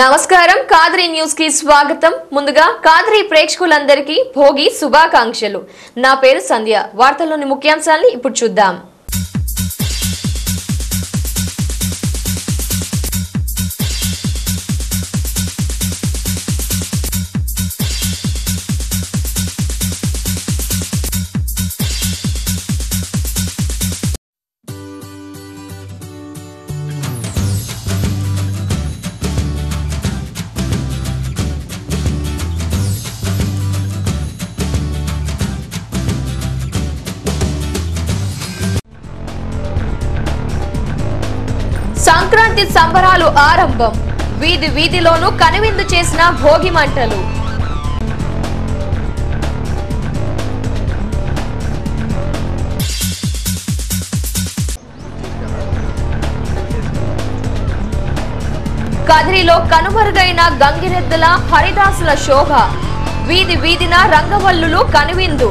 నమస్కారం కాదరి న్యూస్ కి స్వాగతం. ముందుగా కాదరి ప్రేక్షకులందరికీ భోగి శుభాకాంక్షలు. నా పేరు సంధ్య. వార్తల్లోని ముఖ్యాంశాలను ఇప్పుడు చూద్దాం. సంక్రాంతి సంబరాలు ఆరంభం. వీధి వీధిలోనూ కనువిందు చేసిన భోగి మంటలు. కదిరిలో కనుమరుగైన గంగిరెద్దుల హరిదాసుల శోభ. వీధి వీధిన రంగవల్లులు కనువిందు.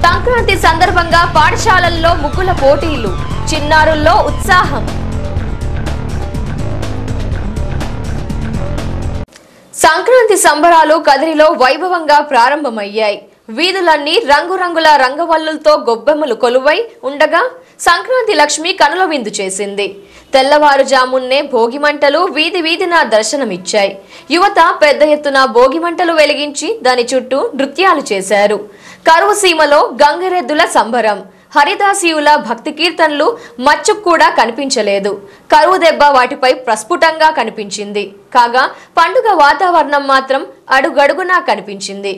సంక్రాంతి సందర్భంగా పాఠశాలల్లో ముగ్గుల పోటీలు. చిన్నారుల్లో ఉత్సాహం. సంక్రాంతి సంబరాలు కదిరిలో వైభవంగా ప్రారంభమయ్యాయి. వీధులన్నీ రంగురంగుల రంగవల్లులతో గొబ్బెమ్మలు కొలువై ఉండగా సంక్రాంతి లక్ష్మి కనుల విందు చేసింది. తెల్లవారుజామున్నే భోగిమంటలు వీధి వీధిన దర్శనమిచ్చాయి. యువత పెద్ద ఎత్తున భోగిమంటలు వెలిగించి దాని చుట్టూ నృత్యాలు చేశారు. కరువు సీమలో గంగిరెద్దుల సంబరం. హరిదాసీయుల భక్తి కీర్తనలు మచ్చుకు కూడా కనిపించలేదు. కరువు దెబ్బ వాటిపై ప్రస్ఫుటంగా కనిపించింది. కాగా పండుగ వాతావరణం మాత్రం అడుగడుగునా కనిపించింది.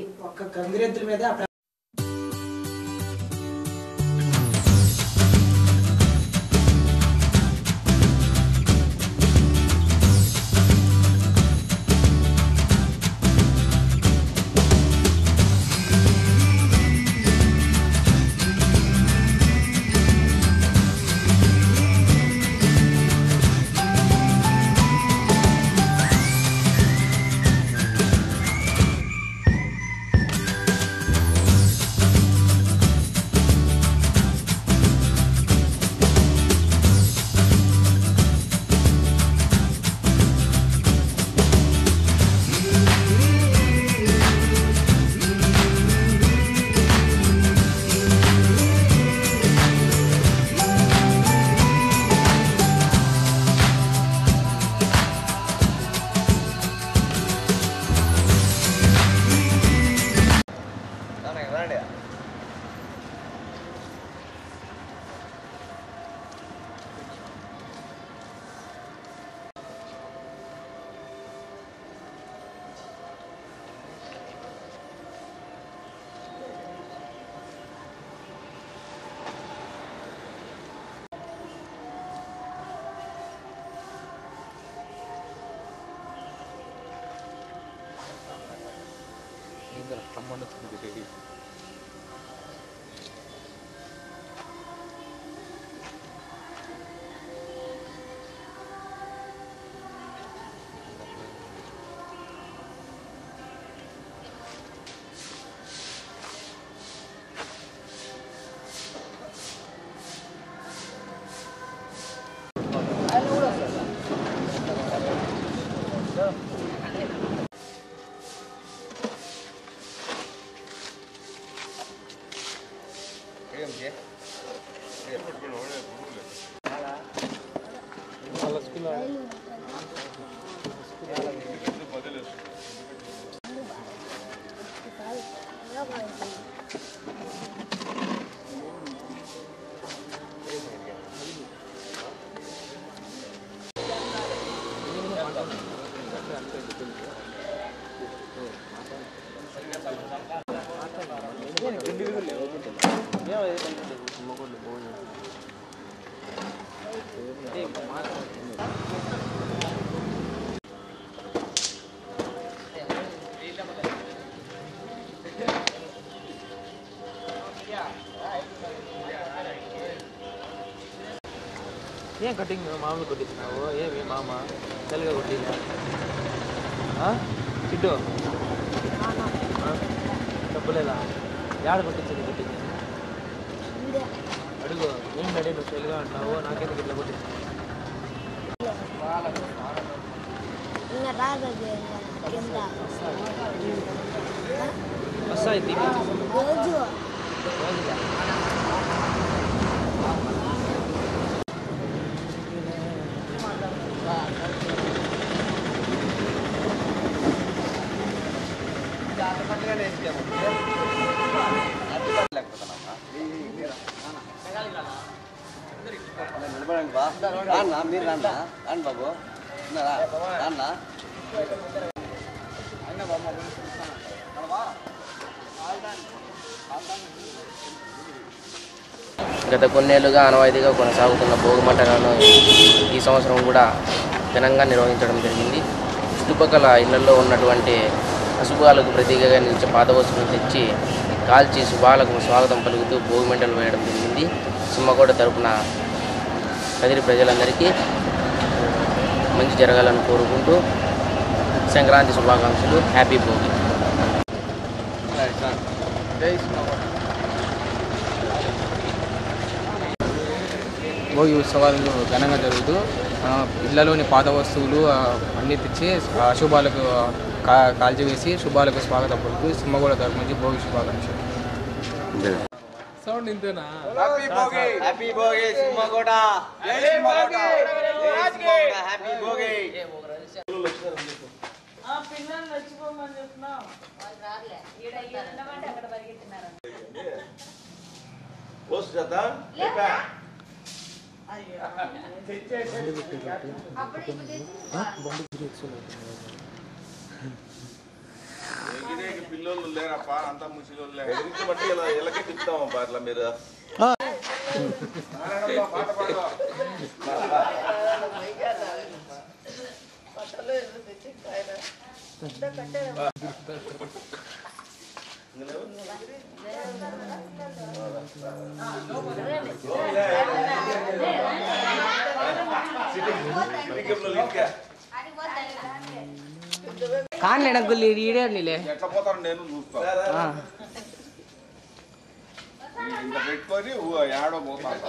ఏం కటింగ్ మామూలు కొట్టించినావు? ఏమి మామ తెల్లగా కొట్టినా చిట్టు డబ్బులేదా? యాడ కొట్టించేది కొట్టించేది అడుగు ఏం డాడీ నువ్వు తెలుగా అంటావు నాకెందుకు ఇట్లా కొట్టించు వస్తాయి మీరు రాండి బాబు రాన్నా గత కొన్నేళ్లుగా ఆనవాయితీగా కొనసాగుతున్న భోగి మంటలను ఈ సంవత్సరం కూడా ఘనంగా నిర్వహించడం జరిగింది. చుట్టుపక్కల ఇళ్లలో ఉన్నటువంటి అశుభాలకు ప్రతీకగా నిలిచే పాత వస్తువులు తెచ్చి కాల్చి శుభాలకు స్వాగతం పలుకుతూ భోగి మంటలు వేయడం జరిగింది. సింహకోట తరపున కదిరి ప్రజలందరికీ మంచి జరగాలని కోరుకుంటూ సంక్రాంతి శుభాకాంక్షలు. హ్యాపీ భోగి. భోగి ఉత్సవాలు ఘనంగా జరుగుతూ ఇళ్లలోని పాత వస్తువులు అన్నీ తెచ్చి అశుభాలకు కాల్చివేసి శుభాలకు స్వాగతం పలుకుతూ సింహగూడ తరపు నుంచి భోగి శుభాకాంక్షలు. సౌండ్ ఇంతేనా? హ్యాపీ భోగి సింహగూడ. జై సింహగూడ. జై సింహగూడ. హ్యాపీ భోగి. పిల్లలు నచ్చిపోమని చెప్తున్నా అక్కడ పరిగెత్తినారు పిల్లలు లేరప్ప అంతా ముసలి బట్టి ఇలాగే తిప్పుతామప్ప అట్లా మీరు పాట పాడు కాన్లేడా గుల్లి ఈడే ఎట్లా పోతాను నేను చూస్తా ఇంత పెట్టుకొని ఏడో పోతాను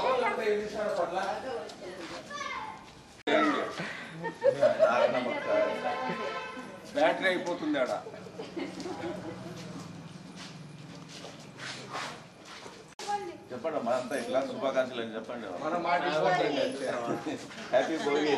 బ్యాటరీ అయిపోతుంది ఆడ చెప్పండి మనంతా ఇట్లా శుభాకాంక్షలు అని చెప్పండి happy Bhogi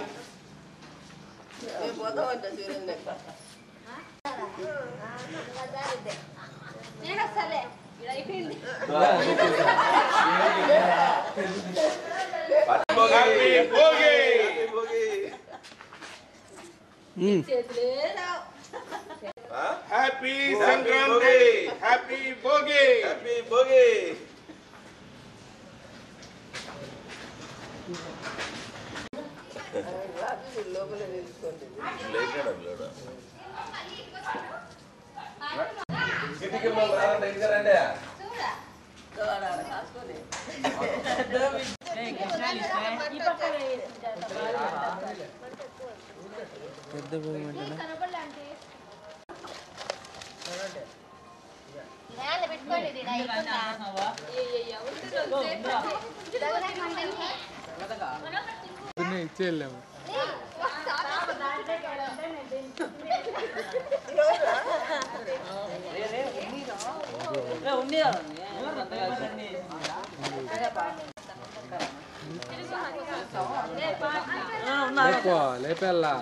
happy Sankranti happy Bhogi happy Bhogi పెద్ద భూమి అంటే ఇచ్చి వెళ్ళాము లేపేళ్ళా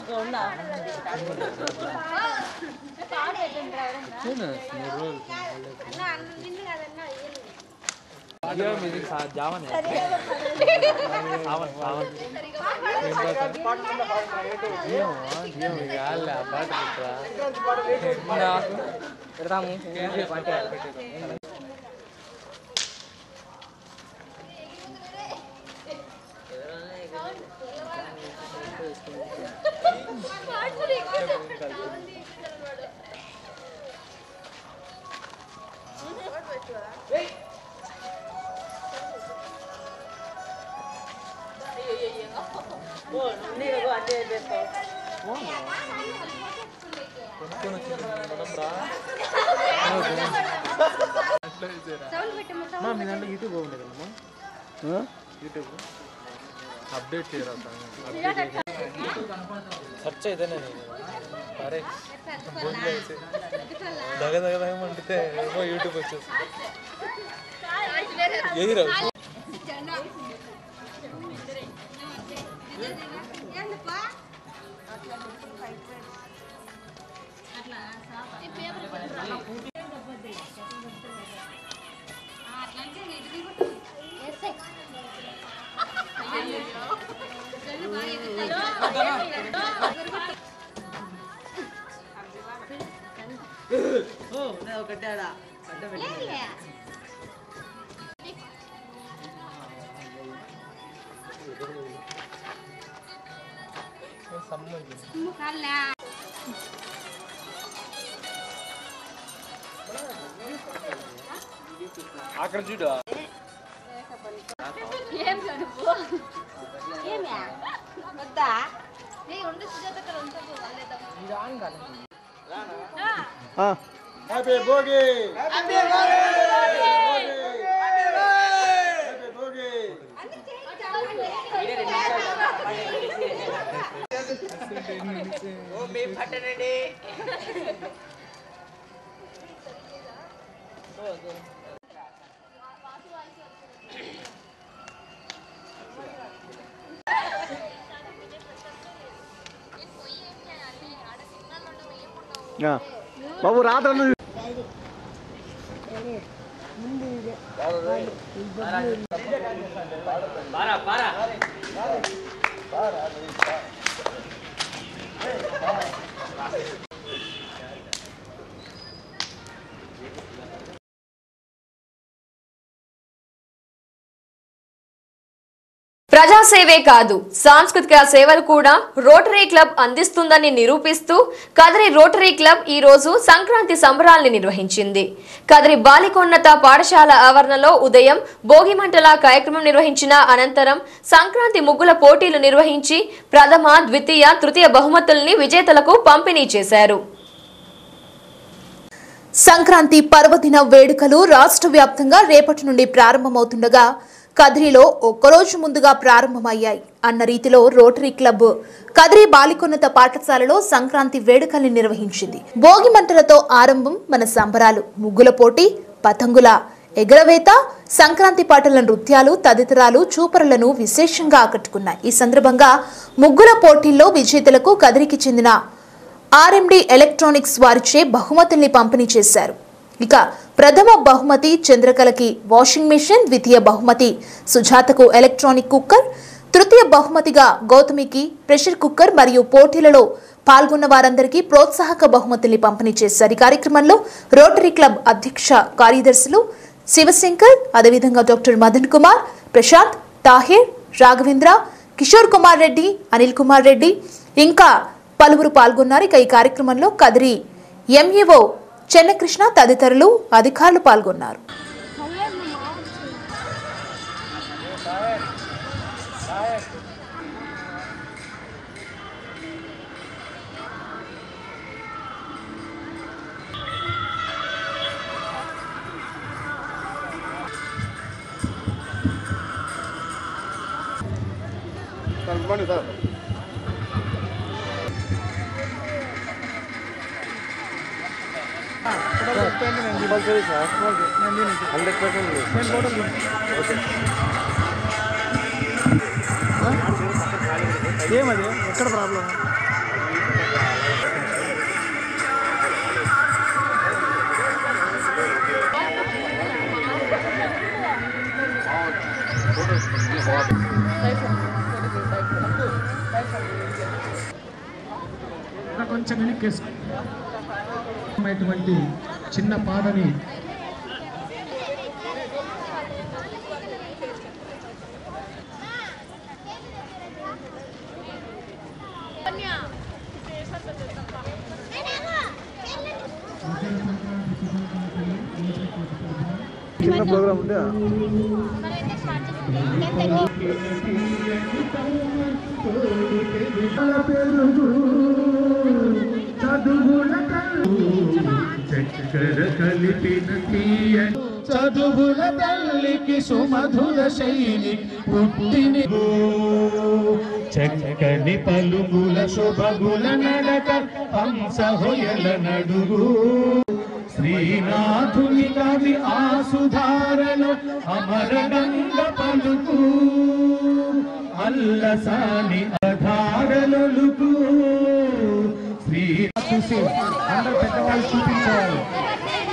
జావన్ మీ దాంట్లో యూట్యూబ్ బాగుండేదమ్మా యూట్యూబ్ అప్డేట్ చేయరా సర్చ్ అయితేనే అరే దగదగమంటే ఏమో యూట్యూబ్ వచ్చేసి ఎదురు అక్కడ చూడు హ్యాపీ భోగి హ్యాపీ భోగి ఓ మీ పట్టనండి బాబు రాత్రి ప్రజాసేవే కాదు సాంస్కృతిక సేవలు కూడా రోటరీ క్లబ్ అందిస్తుందని నిరూపిస్తూ కదిరి రోటరీ క్లబ్ ఈ రోజు సంక్రాంతి సంబరాల్ని నిర్వహించింది. కదిరి బాలికోన్నత పాఠశాల ఆవరణలో ఉదయం భోగి మంటల కార్యక్రమం నిర్వహించిన అనంతరం సంక్రాంతి ముగ్గుల పోటీలు నిర్వహించి ప్రథమ, ద్వితీయ, తృతీయ బహుమతుల్ని విజేతలకు పంపిణీ చేశారు. సంక్రాంతి పర్వదిన వేడుకలు రాష్ట్ర వ్యాప్తంగా రేపటి నుండి ప్రారంభమవుతుండగా కదిరిలో ఒక్కరోజు ముందుగా ప్రారంభమయ్యాయి అన్న రీతిలో రోటరీ క్లబ్ కదిరి బాలికోన్నత పాఠశాలలో సంక్రాంతి వేడుకల్ని నిర్వహించింది. భోగి మంటలతో ఆరంభం మన సంబరాలు, ముగ్గుల పోటీ, పతంగుల ఎగరవేత, సంక్రాంతి పాటల నృత్యాలు తదితరాలు చూపరులను విశేషంగా ఆకట్టుకున్నాయి. ఈ సందర్భంగా ముగ్గుల పోటీల్లో విజేతలకు కదిరికి చెందిన ఆర్ఎండి ఎలక్ట్రానిక్స్ వారిచే బహుమతుల్ని పంపిణీ చేశారు. ఇక ప్రథమ బహుమతి చంద్రకళకి వాషింగ్ మెషిన్, ద్వితీయ బహుమతి సుజాతకు ఎలక్ట్రానిక్ కుక్కర్, తృతీయ బహుమతిగా గౌతమికి ప్రెషర్ కుక్కర్ మరియు పోటీలలో పాల్గొన్న వారందరికీ ప్రోత్సాహక బహుమతుల్ని పంపిణీ చేశారు. ఈ కార్యక్రమంలో రోటరీ క్లబ్ అధ్యక్ష కార్యదర్శులు శివశంకర్, అదేవిధంగా డాక్టర్ మదన్ కుమార్, ప్రశాంత్, తాహిర్, రాఘవేంద్ర, కిషోర్ కుమార్ రెడ్డి, అనిల్ కుమార్ రెడ్డి ఇంకా పలువురు పాల్గొన్నారు. ఇక ఈ కార్యక్రమంలో కదిరి ఎంఈఓ చెన్నకృష్ణ తదితరులు అధికారులు పాల్గొన్నారు. ఏమది ఎక్కడ ప్రాబ్లం కొంచెం వెనక్కేసుకో చిన్న పాదని చిన్న ప్రోగ్రామ్ ఉందా చదువుల తల్లికి సుమధుర శైలి పుట్టిని చక్కని పలుగుల శుభగుల నడక హంస హొయల నడుగు శ్రీనాథుని కవి ఆసుధారలో అమరగంగ పలుకు అల్లసాని అధారలొలుకు శ్రీనాథు అందరూ పెద్దవాళ్ళు చూపించాలి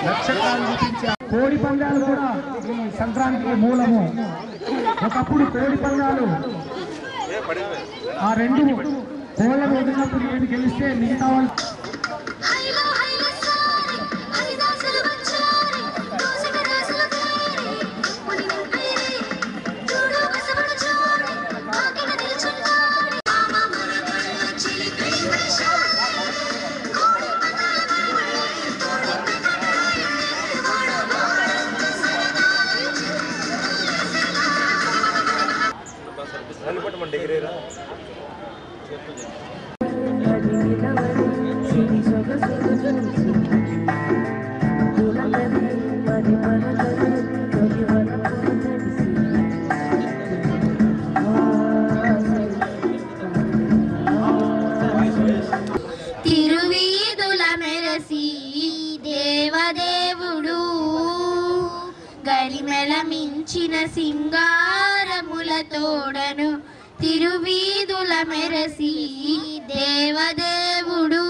లక్షకాలు చూపించారు. కోడి పందాలు కూడా ఈ సంక్రాంతికి మూలము. ఒకప్పుడు కోడి పందాలు ఆ రెండు కోళ్ళను వదిలినప్పుడు ఏది గెలిస్తే మిగతా వాళ్ళు తిరువీధుల మెరసి దేవదేవుడు గరిమెల మించిన సింగారముల తోడను తిరువీధుల మెరసి దేవదేవుడు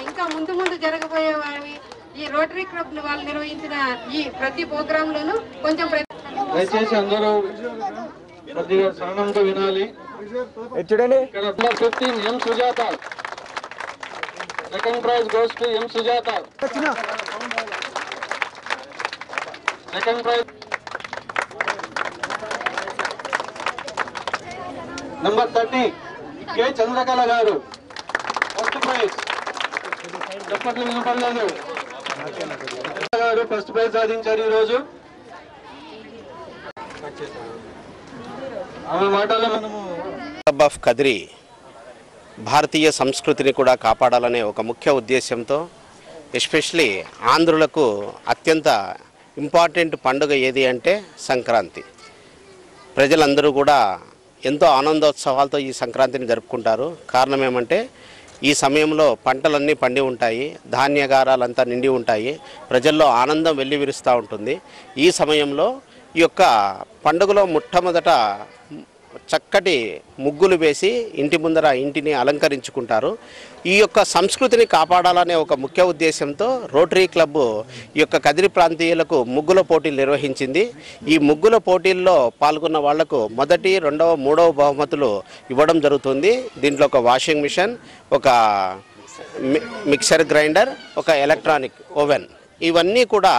ఇంకా ముందు ముందు జరగబోయే ఈ రోటరీ క్లబ్ వాళ్ళు నిర్వహించిన ఈ ప్రతి ప్రోగ్రామ్ లోను కొంచెం దయచేసి అందరూ కొద్దిగా సహనంతో వినాలి. ఇక్కడ 15 M Sujata, second prize goes to M Sujata, second prize number 30 K Chandrakala garu, first praise. చెప్పట్లు వినపడలేదు. గారు ఫస్ట్ ప్రైజ్ సాధించారు ఈరోజు. ఆమె మాటల్లో మనము క్లబ్ ఆఫ్ కదిరి భారతీయ సంస్కృతిని కూడా కాపాడాలనే ఒక ముఖ్య ఉద్దేశంతో, ఎస్పెషలీ ఆంధ్రులకు అత్యంత ఇంపార్టెంట్ పండుగ ఏది అంటే సంక్రాంతి. ప్రజలందరూ కూడా ఎంతో ఆనందోత్సవాలతో ఈ సంక్రాంతిని జరుపుకుంటారు. కారణం ఏమంటే ఈ సమయంలో పంటలన్నీ పండి ఉంటాయి, ధాన్యగారాలంతా నిండి ఉంటాయి, ప్రజల్లో ఆనందం వెల్లివిరుస్తూ ఉంటుంది. ఈ సమయంలో ఈ యొక్క పండుగలో మొట్టమొదట చక్కటి ముగ్గులు వేసి ఇంటి ముందర ఇంటిని అలంకరించుకుంటారు. ఈ యొక్క సంస్కృతిని కాపాడాలనే ఒక ముఖ్య ఉద్దేశంతో రోటరీ క్లబ్ ఈ యొక్క కదిరి ప్రాంతీయులకు ముగ్గుల పోటీలు నిర్వహించింది. ఈ ముగ్గుల పోటీల్లో పాల్గొన్న వాళ్లకు మొదటి, రెండవ, మూడవ బహుమతులు ఇవ్వడం జరుగుతుంది. దీంట్లో ఒక వాషింగ్ మిషన్, ఒక మిక్సర్ గ్రైండర్, ఒక ఎలక్ట్రానిక్ ఓవెన్, ఇవన్నీ కూడా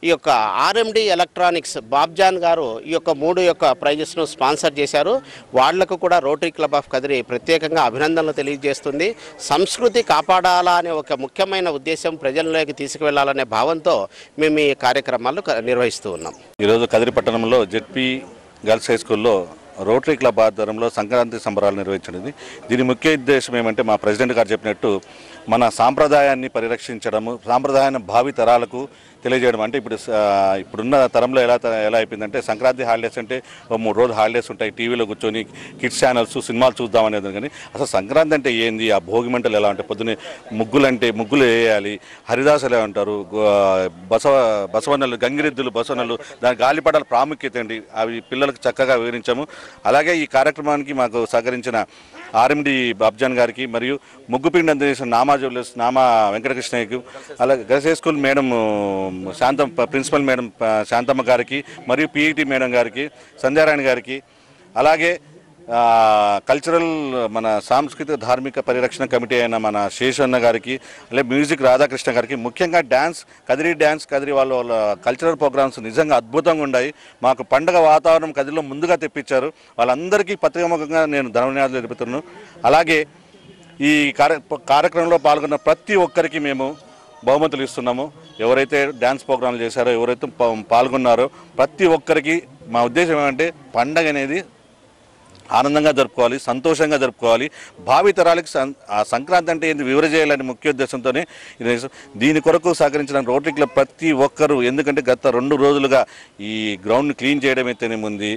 ఈ యొక్క ఆర్ఎండి ఎలక్ట్రానిక్స్ బాబ్జాన్ గారు ఈ యొక్క 3 యొక్క ప్రైజెస్ను స్పాన్సర్ చేశారు. వాళ్లకు కూడా రోటరీ క్లబ్ ఆఫ్ కదిరి ప్రత్యేకంగా అభినందనలు తెలియజేస్తుంది. సంస్కృతి కాపాడాలా అనే ఒక ముఖ్యమైన ఉద్దేశం ప్రజల్లోకి తీసుకువెళ్లాలనే భావంతో మేము ఈ కార్యక్రమాలు నిర్వహిస్తూ ఉన్నాం. ఈరోజు కదిరి పట్టణంలో జెడ్పీ గర్ల్స్ హై స్కూల్లో రోటరీ క్లబ్ ఆధ్వర్యంలో సంక్రాంతి సంబరాలు నిర్వహించడం. దీని ముఖ్య ఉద్దేశం ఏమంటే మా ప్రెసిడెంట్ గారు చెప్పినట్టు మన సాంప్రదాయాన్ని పరిరక్షించడము, సాంప్రదాయాన్ని భావి తరాలకు తెలియజేయడం. అంటే ఇప్పుడున్న తరంలో ఎలా అయిపోయిందంటే సంక్రాంతి హాలిడేస్ అంటే 3 రోజులు హాలిడేస్ ఉంటాయి, టీవీలో కూర్చొని కిడ్స్ ఛానల్స్ సినిమాలు చూద్దామనేది. కానీ అసలు సంక్రాంతి అంటే ఏంది, ఆ భోగి మంటలు ఎలా ఉంటాయి, పొద్దున్నే ముగ్గులు వేయాలి, హరిదాసు ఎలా ఉంటారు, బసవన్నలు గంగిరెద్దులు బసవన్నలు దాని గాలిపటాల ప్రాముఖ్యత ఏంటి అవి పిల్లలకు చక్కగా వివరించాము. అలాగే ఈ కార్యక్రమానికి మాకు సహకరించిన ఆర్ఎండి అబ్జాన్ గారికి మరియు ముగ్గుపిండి అందించిన నామా వెంకటకృష్ణయ్యకు, అలాగే girls school madam principal madam Shanthamma గారికి మరియు పీఈటీ మేడం గారికి, సంధ్యారాయణ గారికి, అలాగే కల్చరల్ మన సాంస్కృతిక ధార్మిక పరిరక్షణ కమిటీ అయిన మన శేషన్న గారికి, అలాగే మ్యూజిక్ రాధాకృష్ణ గారికి, ముఖ్యంగా కదిరి వాళ్ళ కల్చరల్ ప్రోగ్రామ్స్ నిజంగా అద్భుతంగా ఉన్నాయి. మాకు పండగ వాతావరణం కదిరిలో ముందుగా తెప్పించారు. వాళ్ళందరికీ పత్రికాముఖంగా నేను ధన్యవాదాలు తెలుపుతున్నాను. అలాగే ఈ కార్యక్రమంలో పాల్గొన్న ప్రతి ఒక్కరికి మేము బహుమతులు ఇస్తున్నాము. ఎవరైతే డ్యాన్స్ ప్రోగ్రాంలు చేశారో, ఎవరైతే పాల్గొన్నారో ప్రతి ఒక్కరికి మా ఉద్దేశం ఏమంటే పండగ అనేది ఆనందంగా జరుపుకోవాలి, సంతోషంగా జరుపుకోవాలి. భావి తరాలకు ఆ సంక్రాంతి అంటే ఏంటి వివరజేయాలని ముఖ్య ఉద్దేశంతోనే దీని కొరకు సహకరించిన రోటరీ క్లబ్ ప్రతి ఒక్కరూ, ఎందుకంటే గత 2 రోజులుగా ఈ గ్రౌండ్ని క్లీన్ చేయడం అయితేనేముంది,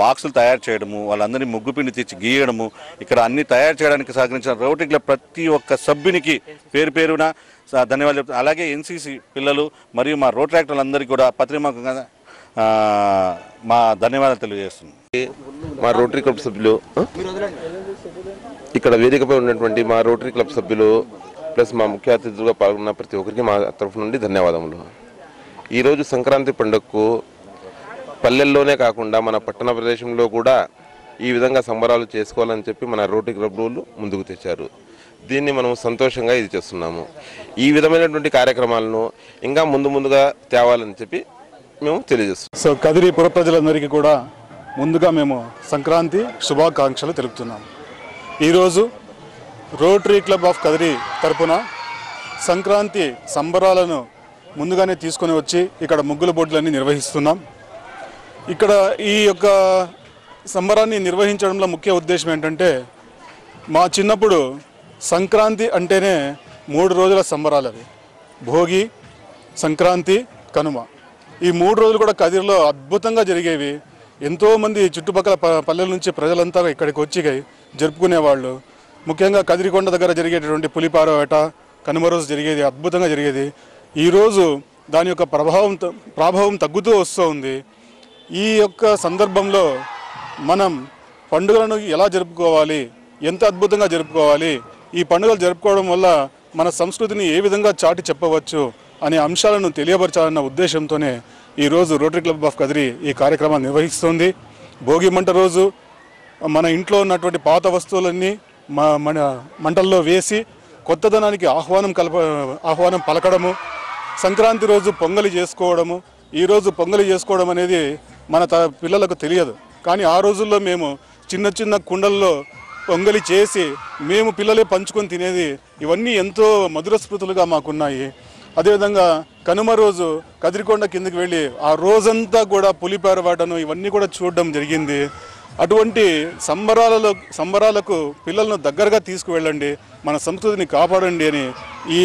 బాక్సులు తయారు చేయడము, వాళ్ళందరినీ ముగ్గుపిండి తెచ్చి గీయడము, ఇక్కడ అన్ని తయారు చేయడానికి సహకరించిన రోటరీ క్లబ్ ప్రతి ఒక్క సభ్యునికి పేరున ధన్యవాదాలు చెప్తాను. అలాగే ఎన్సీసీ పిల్లలు మరియు మా రోటరీ యాక్టర్లందరికీ కూడా పత్రికాముఖంగా మా ధన్యవాదాలు తెలియజేస్తున్నాం. మా రోటరీ క్లబ్ సభ్యులు, ఇక్కడ వేదికపై ఉన్నటువంటి మా రోటరీ క్లబ్ సభ్యులు ప్లస్ మా ముఖ్య అతిథులుగా పాల్గొన్న ప్రతి ఒక్కరికి మా తరఫు నుండి ధన్యవాదములు. ఈరోజు సంక్రాంతి పండుగకు పల్లెల్లోనే కాకుండా మన పట్టణ ప్రదేశంలో కూడా ఈ విధంగా సంబరాలు చేసుకోవాలని చెప్పి మన రోటరీ క్లబ్లు ముందుకు తెచ్చారు. దీన్ని మనం సంతోషంగా ఇది చేస్తున్నాము. ఈ విధమైనటువంటి కార్యక్రమాలను ఇంకా ముందుగా తేవాలని చెప్పి మేము తెలియజేస్తున్నాం. సో కదిరి పుర ప్రజలందరికీ కూడా ముందుగా మేము సంక్రాంతి శుభాకాంక్షలు తెలుపుతున్నాము. ఈరోజు రోటరీ క్లబ్ ఆఫ్ కదిరి తరపున సంక్రాంతి సంబరాలను ముందుగానే తీసుకొని వచ్చి ఇక్కడ ముగ్గుల పోటీలన్నీ నిర్వహిస్తున్నాం. ఇక్కడ ఈ యొక్క సంబరాన్ని నిర్వహించడంలో ముఖ్య ఉద్దేశం ఏంటంటే, మా చిన్నప్పుడు సంక్రాంతి అంటేనే 3 రోజుల సంబరాలు. అవి భోగి, సంక్రాంతి, కనుమ. ఈ 3 రోజులు కూడా కదిరిలో అద్భుతంగా జరిగేవి. ఎంతోమంది చుట్టుపక్కల పల్లెల నుంచి ప్రజలంతా ఇక్కడికి వచ్చి జరుపుకునేవాళ్ళు. ముఖ్యంగా కదిరికొండ దగ్గర జరిగేటటువంటి పులిపార వేట కనుమ రోజు జరిగేది, అద్భుతంగా జరిగేది. ఈరోజు దాని యొక్క ప్రభావం తగ్గుతూ వస్తూ ఉంది. ఈ యొక్క సందర్భంలో మనం పండుగలను ఎలా జరుపుకోవాలి, ఎంత అద్భుతంగా జరుపుకోవాలి, ఈ పండుగలు జరుపుకోవడం వల్ల మన సంస్కృతిని ఏ విధంగా చాటి చెప్పవచ్చు అనే అంశాలను తెలియపరచాలన్న ఉద్దేశంతోనే ఈరోజు రోటరీ క్లబ్ ఆఫ్ కదిరి ఈ కార్యక్రమాన్ని నిర్వహిస్తుంది. భోగి మంట రోజు మన ఇంట్లో ఉన్నటువంటి పాత వస్తువులన్నీ మన మంటల్లో వేసి కొత్తదనానికి ఆహ్వానం పలకడము, సంక్రాంతి రోజు పొంగలి చేసుకోవడము. ఈరోజు పొంగలి చేసుకోవడం అనేది మన పిల్లలకు తెలియదు, కానీ ఆ రోజుల్లో మేము చిన్న కుండల్లో పొంగలి చేసి మేము పిల్లలే పంచుకొని తినేది. ఇవన్నీ ఎంతో మధుర స్మృతులుగా మాకున్నాయి. అదేవిధంగా కనుమ రోజు కదిరికొండ కిందకి వెళ్ళి ఆ రోజంతా కూడా పులిపార వేటను ఇవన్నీ కూడా చూడడం జరిగింది. అటువంటి సంబరాలకు పిల్లలను దగ్గరగా తీసుకువెళ్ళండి, మన సంస్కృతిని కాపాడండి అని ఈ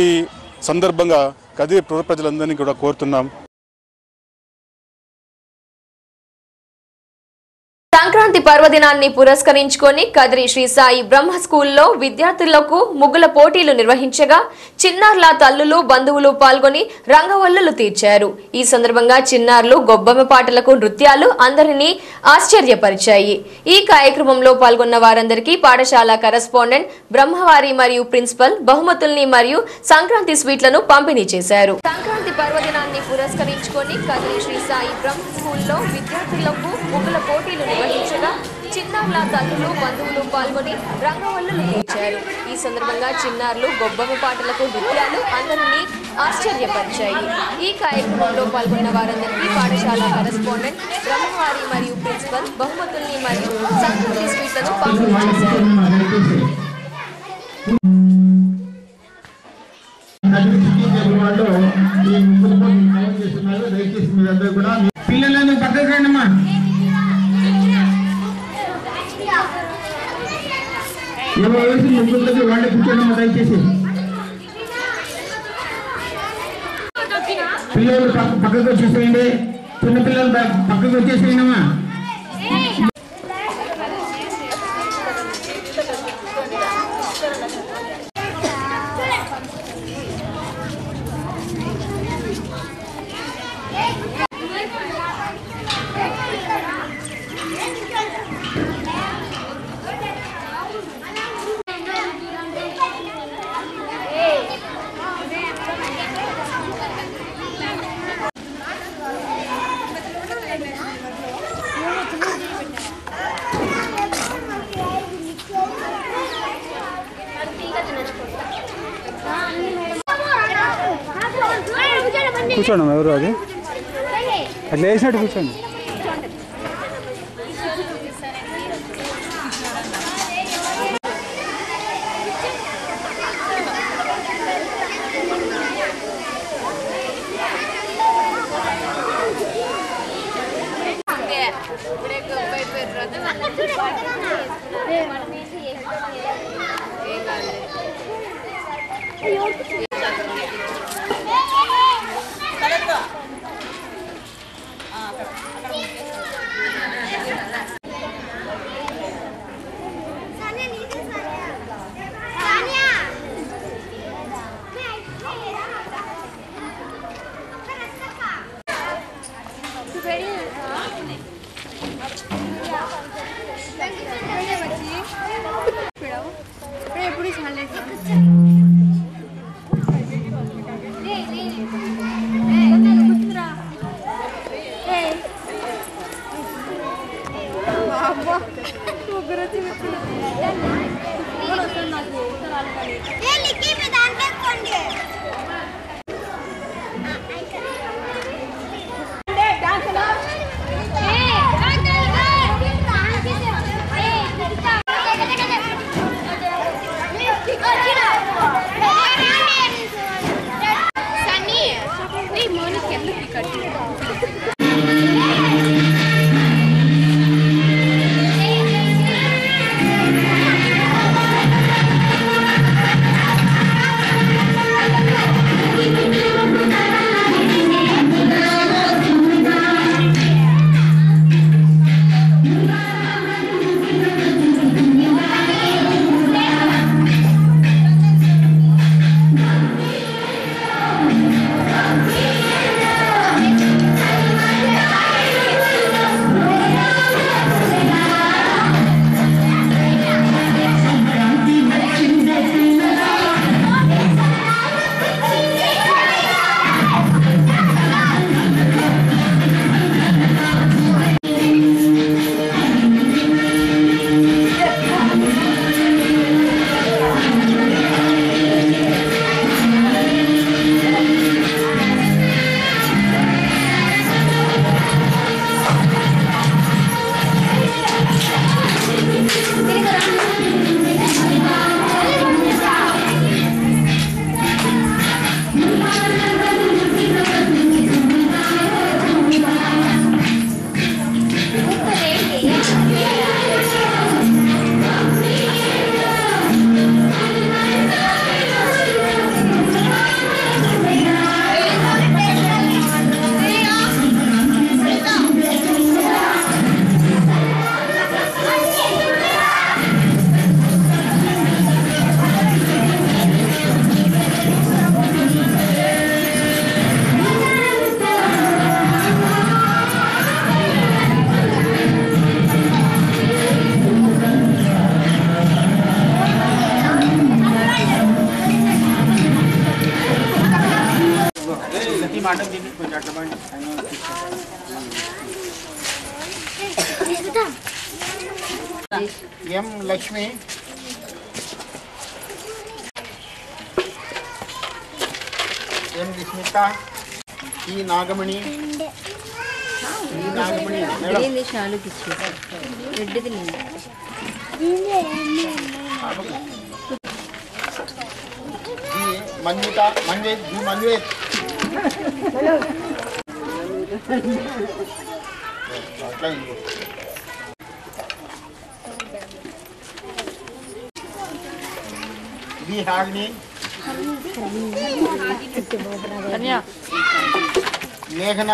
సందర్భంగా కదిరి ప్రజలందరినీ కూడా కోరుతున్నాం. సంక్రాంతి పర్వదినాన్ని పురస్కరించుకొని కదిరి శ్రీ సాయి బ్రహ్మ స్కూల్లో విద్యార్థులకు ముగ్గుల పోటీలు నిర్వహించగా చిన్నారుల తల్లులు బంధువులు పాల్గొని రంగవల్లులు తీర్చారు. ఈ సందర్భంగా చిన్నారులు గొబ్బెమ్మ పాటలకు నృత్యాలు అందరినీ ఆశ్చర్యపరిచాయి. ఈ కార్యక్రమంలో పాల్గొన్న వారందరికీ పాఠశాల కరెస్పాండెంట్ బ్రహ్మవారి మరియు ప్రిన్సిపల్ బహుమతుల్ని మరియు సంక్రాంతి స్వీట్లను పంపిణీ చేశారు. సంక్రాంతి పర్వదినాన్ని పురస్కరించుకొని కదిరి శ్రీ సాయి బ్రహ్మ స్కూల్లో విద్యార్థులకు ముగ్గుల పోటీలు నిర్వహించగా చిన్నారుల తల్లులు బంధువులు పాల్గొని రంగవల్లులు తీర్చారు. ఈ సందర్భంగా చిన్నారులు గొబ్బెమ్మ పాటలకు నృత్యాలు అందరినీ ఆశ్చర్యపరిచాయి. ఈ కార్యక్రమంలో పాల్గొన్న వారందరికీ పాఠశాల కరెస్పాండెంట్ బ్రహ్మవారి మరియు ప్రిన్సిపల్ బహుమతుల్ని మరియు సంక్రాంతి స్వీట్లను పంపిణీ చేశారు. పిల్లలను పక్కకు రండమ్మా. వేసి ముగ్గులకి వాళ్ళే కూర్చోండి దయచేసి. పిల్లలు పక్కకు వచ్చేసేయండి, చిన్నపిల్లలు పక్కకు వచ్చేసేయండమ్మా. కూర్చోండి ఎవరు అది అట్లా వేసినట్టు కూర్చోండి. ఎం లక్ష్మి, ఎం స్మిత, ఈ నాగమణి, మంజుత, మంజుత్ విహాగిని లేఖన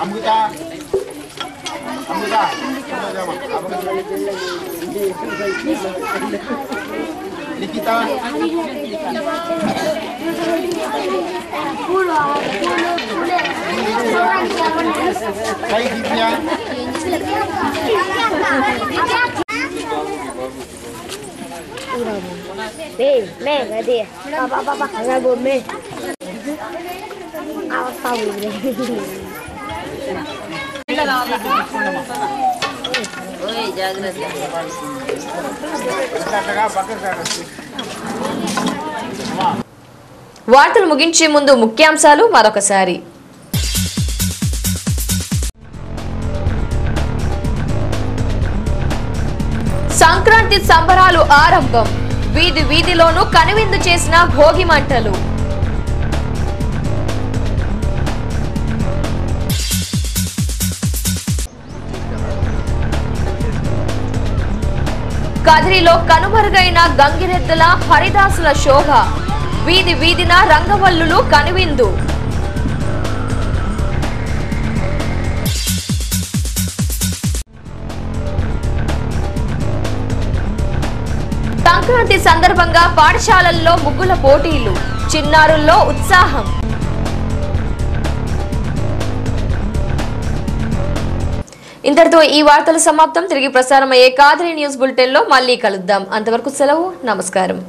అమృత లిఖిత సాయి దివ్య వార్తలు ముగించే ముందు ముఖ్యాంశాలు మరొకసారి. సంక్రాంతి సంబరాలు ఆరంభం. వీధి వీధిలోనూ కనువిందు చేసిన భోగి మంటలు. కదిరిలో కనుమరుగైన గంగిరెద్దుల హరిదాసుల శోభ. వీధి వీధిన రంగవల్లులు కనువిందు. సంక్రాంతి సందర్భంగా పాఠశాలల్లో ముగ్గుల పోటీలు. చిన్నారుల్లో ఉత్సాహం. ఇంతటితో ఈ వార్తలు సమాప్తం. తిరిగి ప్రసారమయ్యే కాదరి న్యూస్ బులెటిన్ లో మళ్ళీ కలుద్దాం. అంతవరకు సెలవు. నమస్కారం.